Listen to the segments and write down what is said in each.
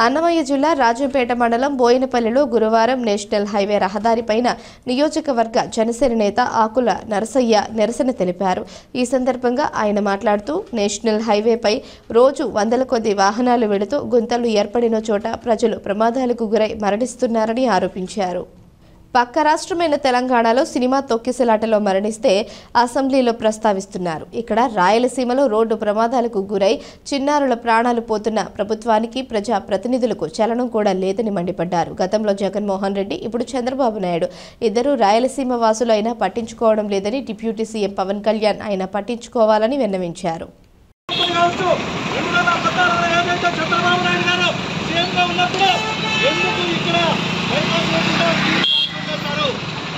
అన్నమయ్య జిల్లా రాజంపేట మండలం బోయినపల్లిలో గురువారం నేషనల్ హైవే రహదారిపైన నియోజకవర్గ జనసేన నేత ఆకుల నరసయ్య నిరసన తెలిపారు. ఈ సందర్భంగా ఆయన మాట్లాడుతూ నేషనల్ హైవేపై రోజు వందల కొద్ది వాహనాలు వెళుతూ గుంతలు ఏర్పడిన చోట ప్రజలు ప్రమాదాలకు గురై మరణిస్తున్నారని ఆరోపించారు. పక్క రాష్ట్రమైన తెలంగాణలో సినిమా తొక్కిసలాటలో మరణిస్తే అసెంబ్లీలో ప్రస్తావిస్తున్నారు. ఇక్కడ రాయలసీమలో రోడ్డు ప్రమాదాలకు గురై చిన్నారుల ప్రాణాలు పోతున్న ప్రభుత్వానికి ప్రజా ప్రతినిధులకు చలనం కూడా లేదని మండిపడ్డారు. గతంలో జగన్మోహన్ రెడ్డి, ఇప్పుడు చంద్రబాబు నాయుడు ఇద్దరు రాయలసీమ వాసులు అయినా పట్టించుకోవడం లేదని డిప్యూటీ సీఎం పవన్ కళ్యాణ్ ఆయన పట్టించుకోవాలని విన్నవించారు.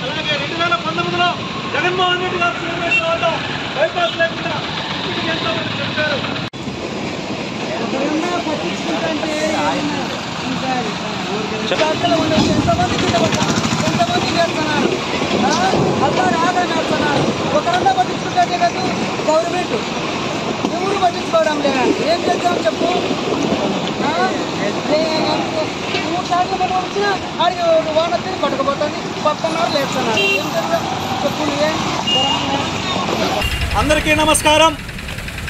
అలాగే 2019లో జగన్మోహన్ రెడ్డి గారు చేయడం బైపాస్ లేకుండా ఎంతోమంది చెప్పారు. ఒకరన్నా పట్టించుకుంటే కాదు గవర్నమెంట్ ఎవరు పట్టించుకోవడం లేదా? ఏం చేద్దాం చెప్పు. 3 సార్లు మనం వచ్చినా ఆడికి వాన వచ్చి పట్టుకుపోతుంది, పక్కన్నారు లేస్తున్నారు. ఏం చేద్దాం చెప్పు. అందరికీ నమస్కారం.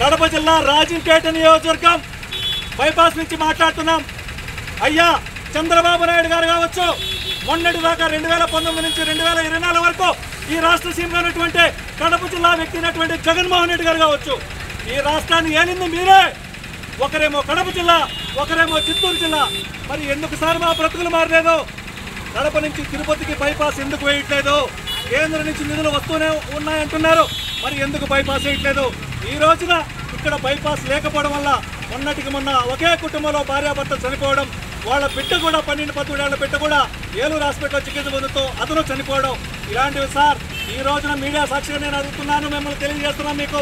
కడప జిల్లా రాజంపేట నియోజకవర్గం బైపాస్ నుంచి మాట్లాడుతున్నాం. అయ్యా చంద్రబాబు నాయుడు గారు కావచ్చు, మొన్నటి దాకా 2019 నుంచి 2024 వరకు ఈ రాష్ట్ర సీఎంగా ఉన్నటువంటి కడప జిల్లా వ్యక్తి అయినటువంటి జగన్మోహన్ రెడ్డి గారు కావచ్చు, ఈ రాష్ట్రాన్ని ఏలింది మీరే. ఒకరేమో కడప జిల్లా, ఒకరేమో చిత్తూరు జిల్లా. మరి ఎందుకు సార్ మా బ్రతుకులు మారలేదు? కడప నుంచి తిరుపతికి బైపాస్ ఎందుకు వేయట్లేదు? కేంద్రం నుంచి నిధులు వస్తూనే ఉన్నాయంటున్నారు, మరి ఎందుకు బైపాస్ వేయట్లేదు? ఈ రోజున ఇక్కడ బైపాస్ లేకపోవడం వల్ల మొన్నటికి మొన్న ఒకే కుటుంబంలో భార్యాభర్త చనిపోవడం, వాళ్ళ బిడ్డ కూడా 12-13 ఏళ్ల బిడ్డ కూడా ఏలూరు హాస్పిటల్లో చికిత్స పొందుతూ అతను చనిపోవడం, ఇలాంటివి సార్ ఈ రోజున మీడియా సాక్షిగా నేను అడుగుతున్నాను, మిమ్మల్ని తెలియజేస్తున్నాను. మీకు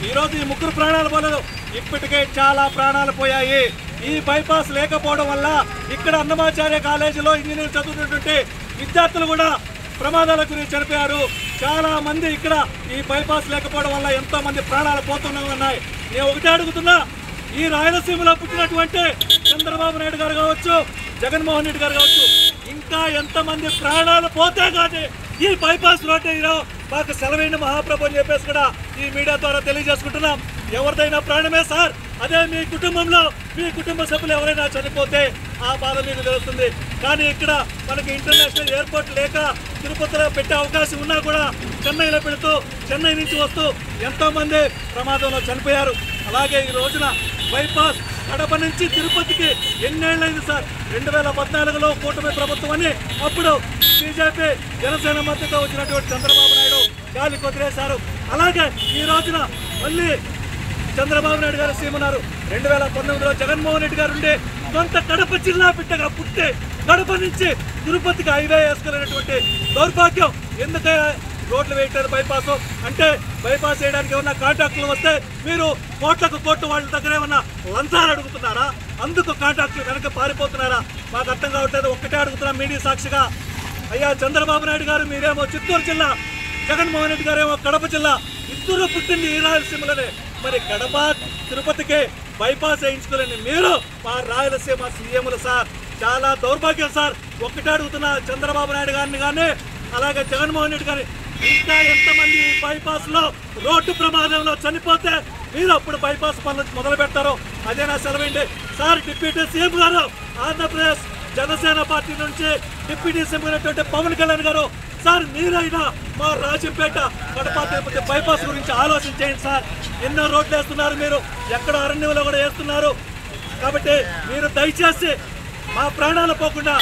ఈ రోజు ఈ 3 ప్రాణాలు పోలేదు, ఇప్పటికే చాలా ప్రాణాలు పోయాయి. ఈ బైపాస్ లేకపోవడం వల్ల ఇక్కడ అన్నమాచార్య కాలేజీలో ఇంజనీరింగ్ చదువుతున్నటువంటి విద్యార్థులు కూడా ప్రమాదాల గురించి చనిపోయారు. చాలా మంది ఇక్కడ ఈ బైపాస్ లేకపోవడం వల్ల ఎంతో మంది ప్రాణాలు పోతున్నాయి. నేను ఒకటే అడుగుతున్నా, ఈ రాయలసీమలో పుట్టినటువంటి చంద్రబాబు నాయుడు గారు కావచ్చు, జగన్మోహన్ రెడ్డి గారు కావచ్చు, ఇంకా ఎంతమంది ప్రాణాలు పోతే కానీ ఈ బైపాస్ రోడ్డు మాకు సెలవైన మహాప్రభు అని చెప్పేసి కూడా ఈ మీడియా ద్వారా తెలియజేసుకుంటున్నాం. ఎవరిదైనా ప్రాణమే సార్, అదే మీ కుటుంబంలో మీ కుటుంబ సభ్యులు ఎవరైనా చనిపోతే ఆ బాధ మీకు తెలుస్తుంది. కానీ ఇక్కడ మనకి ఇంటర్నేషనల్ ఎయిర్పోర్ట్ లేక తిరుపతిలో పెట్టే అవకాశం ఉన్నా కూడా చెన్నైలో పెడుతూ చెన్నై నుంచి వస్తూ ఎంతోమంది ప్రమాదంలో చనిపోయారు. అలాగే ఈ రోజున బైపాస్ కడప నుంచి తిరుపతికి ఎన్నేళ్ళైంది సార్? 2014లో కూటమి ప్రభుత్వం అని అప్పుడు బీజేపీ జనసేన మద్దతుతో వచ్చినటువంటి చంద్రబాబు నాయుడు గాలి కొదిలేశారు. అలాగే ఈ రోజున మళ్ళీ చంద్రబాబు నాయుడు గారు సీఎం ఉన్నారు. 2019లో జగన్మోహన్ రెడ్డి గారు ఉండే సొంత కడప జిల్లా బిడ్డగా పుట్టే కడప నుంచి తిరుపతికి హైవే వేసుకునేటువంటి దౌర్భాగ్యం ఎందుకే రోడ్లు వేయటారు? బైపాస్ అంటే బైపాస్ వేయడానికి ఏమన్నా కాంట్రాక్టులు వస్తే మీరు కోట్ల వాళ్ళ దగ్గర ఏమన్నా లంచాలు అడుగుతున్నారా? అందుకు కాంట్రాక్టులు వెనక పారిపోతున్నారా? మాకు అర్థం కావట్లేదు. ఒక్కటే అడుగుతున్నా మీడియా సాక్షిగా, అయ్యా చంద్రబాబు నాయుడు గారు మీరేమో చిత్తూరు జిల్లా, జగన్మోహన్ రెడ్డి గారు ఏమో కడప జిల్లా, ఇద్దరు పుట్టింది ఈ రాయలసీమలోనే. మరి కడప తిరుపతికి బైపాస్ వేయించుకోలేని మీరు మా రాయలసీమ సీఎంలు సార్, చాలా దౌర్భాగ్యం సార్. ఒక్కటే అడుగుతున్నా చంద్రబాబు నాయుడు గారిని కానీ అలాగే జగన్మోహన్ రెడ్డి గారిని, ఇంకా ఎంతమంది బైపాస్ లో రోడ్డు ప్రమాదంలో చనిపోతే మీరు అప్పుడు బైపాస్ పనులు మొదలు పెడతారు? అదేనా సెలవండి సార్. డిప్యూటీ సీఎం గారు, ఆంధ్రప్రదేశ్ జనసేన పార్టీ నుంచి డిప్యూటీ సీఎం అయినటువంటి పవన్ కళ్యాణ్ గారు, సార్ మీరైనా మా రాజంపేట కడప తిరుపతి బైపాస్ గురించి ఆలోచించేయండి సార్. ఎన్నో రోడ్లు వేస్తున్నారు మీరు, ఎక్కడ అరణ్యంలో కూడా వేస్తున్నారు. కాబట్టి మీరు దయచేసి మా ప్రాణాలు పోకుండా,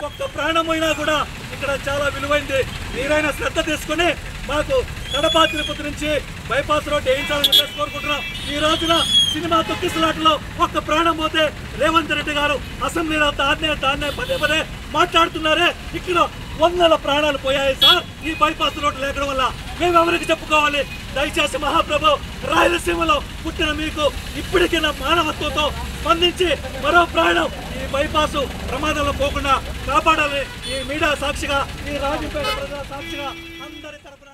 ఒక్క ప్రాణం పోయినా కూడా ఇక్కడ చాలా విలువైంది, మీరైనా శ్రద్ధ తీసుకుని మాకు కడప తిరుపతి నుంచి బైపాస్ రోడ్డు వేయించాలని చెప్పేసి కోరుకుంటున్నాం. ఈ రోజున సినిమా తొక్కిసలాటలో ఒక్క ప్రాణం పోతే రేవంత్ రెడ్డి గారు అసెంబ్లీలో దాన్నే పదే మాట్లాడుతున్నారే. ఇక్కడ వందల ప్రాణాలు పోయాయి సార్ ఈ బైపాస్ రోడ్డు లేకడం వల్ల. మేము ఎవరికి చెప్పుకోవాలి? దయచేసి మహాప్రభు రాయలసీమలో పుట్టిన మీకు ఇప్పటికైనా మానవత్వంతో స్పందించి మరో ప్రాణం ఈ బైపాస్ ప్రమాదంలో పోకుండా కాపాడాలని ఈ మీడియా సాక్షిగా, ఈ రాజంపేట ప్రజల సాక్షిగా అందరి తరపున